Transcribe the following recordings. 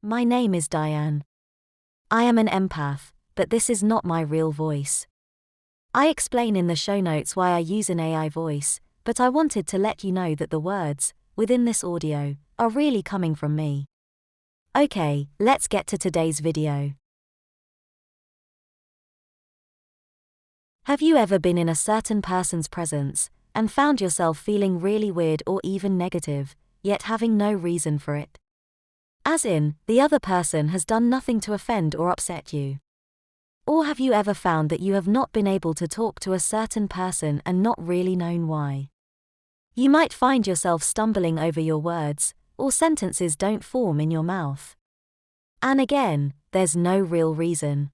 My name is Diane. I am an empath, but this is not my real voice. I explain in the show notes why I use an AI voice, but I wanted to let you know that the words within this audio are really coming from me. Okay, let's get to today's video. Have you ever been in a certain person's presence and found yourself feeling really weird or even negative, yet having no reason for it? As in, the other person has done nothing to offend or upset you. Or have you ever found that you have not been able to talk to a certain person and not really known why? You might find yourself stumbling over your words, or sentences don't form in your mouth. And again, there's no real reason.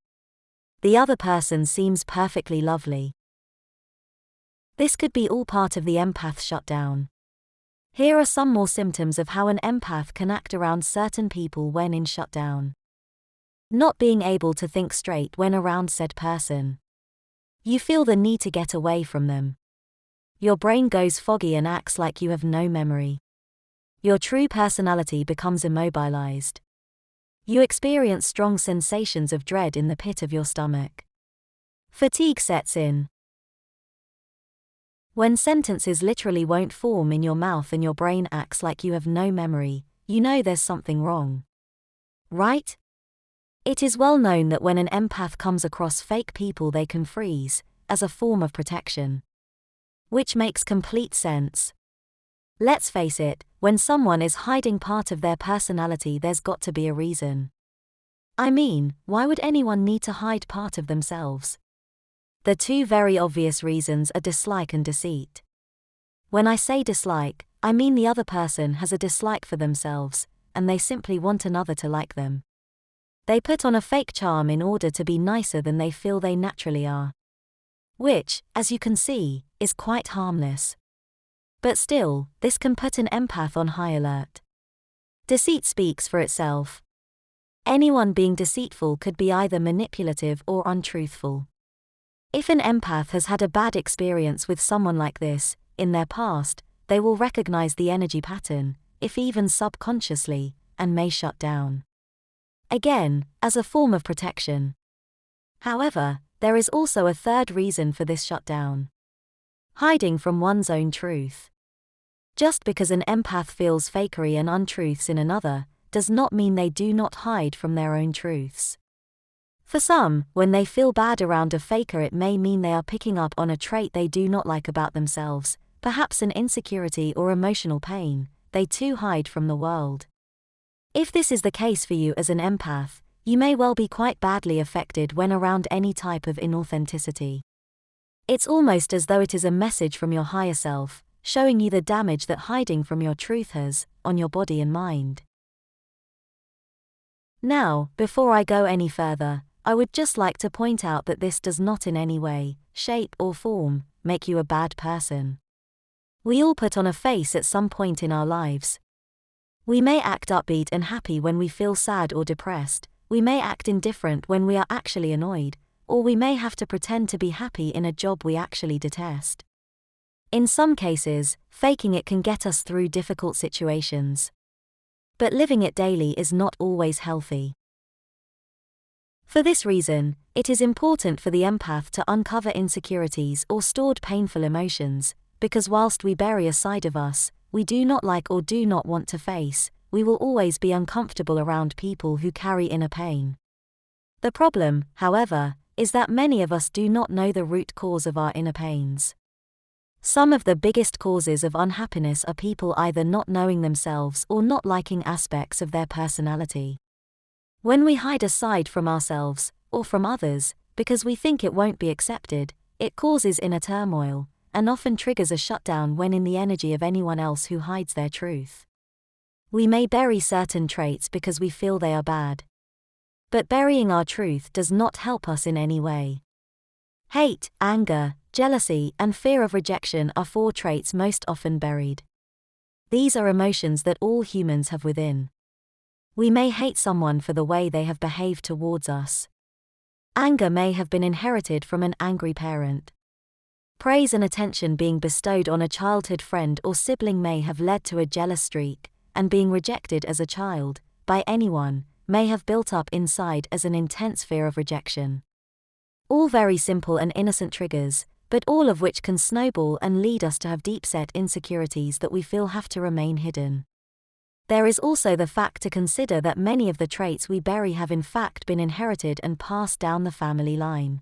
The other person seems perfectly lovely. This could be all part of the empath shutdown. Here are some more symptoms of how an empath can act around certain people when in shutdown. Not being able to think straight when around said person. You feel the need to get away from them. Your brain goes foggy and acts like you have no memory. Your true personality becomes immobilized. You experience strong sensations of dread in the pit of your stomach. Fatigue sets in. When sentences literally won't form in your mouth and your brain acts like you have no memory, you know there's something wrong. Right? It is well known that when an empath comes across fake people, they can freeze, as a form of protection. Which makes complete sense. Let's face it, when someone is hiding part of their personality, there's got to be a reason. I mean, why would anyone need to hide part of themselves? The two very obvious reasons are dislike and deceit. When I say dislike, I mean the other person has a dislike for themselves, and they simply want another to like them. They put on a fake charm in order to be nicer than they feel they naturally are. Which, as you can see, is quite harmless. But still, this can put an empath on high alert. Deceit speaks for itself. Anyone being deceitful could be either manipulative or untruthful. If an empath has had a bad experience with someone like this in their past, they will recognize the energy pattern, if even subconsciously, and may shut down. Again, as a form of protection. However, there is also a third reason for this shutdown. Hiding from one's own truth. Just because an empath feels fakery and untruths in another, does not mean they do not hide from their own truths. For some, when they feel bad around a faker, it may mean they are picking up on a trait they do not like about themselves, perhaps an insecurity or emotional pain they too hide from the world. If this is the case for you as an empath, you may well be quite badly affected when around any type of inauthenticity. It's almost as though it is a message from your higher self, showing you the damage that hiding from your truth has on your body and mind. Now, before I go any further, I would just like to point out that this does not in any way, shape or form, make you a bad person. We all put on a face at some point in our lives. We may act upbeat and happy when we feel sad or depressed, we may act indifferent when we are actually annoyed, or we may have to pretend to be happy in a job we actually detest. In some cases, faking it can get us through difficult situations. But living it daily is not always healthy. For this reason, it is important for the empath to uncover insecurities or stored painful emotions, because whilst we bury a side of us we do not like or do not want to face, we will always be uncomfortable around people who carry inner pain. The problem, however, is that many of us do not know the root cause of our inner pains. Some of the biggest causes of unhappiness are people either not knowing themselves or not liking aspects of their personality. When we hide a side from ourselves, or from others, because we think it won't be accepted, it causes inner turmoil, and often triggers a shutdown when in the energy of anyone else who hides their truth. We may bury certain traits because we feel they are bad. But burying our truth does not help us in any way. Hate, anger, jealousy, and fear of rejection are 4 traits most often buried. These are emotions that all humans have within. We may hate someone for the way they have behaved towards us. Anger may have been inherited from an angry parent. Praise and attention being bestowed on a childhood friend or sibling may have led to a jealous streak, and being rejected as a child, by anyone, may have built up inside as an intense fear of rejection. All very simple and innocent triggers, but all of which can snowball and lead us to have deep-set insecurities that we feel have to remain hidden. There is also the fact to consider that many of the traits we bury have in fact been inherited and passed down the family line.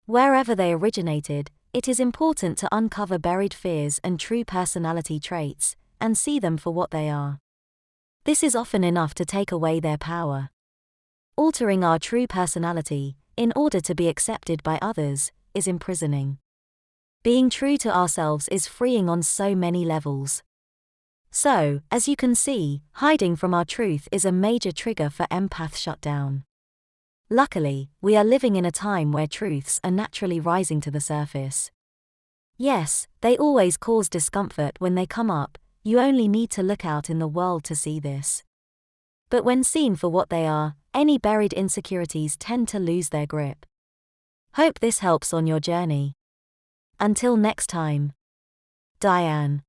Wherever they originated, it is important to uncover buried fears and true personality traits, and see them for what they are. This is often enough to take away their power. Altering our true personality, in order to be accepted by others, is imprisoning. Being true to ourselves is freeing on so many levels. So, as you can see, hiding from our truth is a major trigger for empath shutdown. Luckily, we are living in a time where truths are naturally rising to the surface. Yes, they always cause discomfort when they come up, you only need to look out in the world to see this. But when seen for what they are, any buried insecurities tend to lose their grip. Hope this helps on your journey. Until next time. Diane.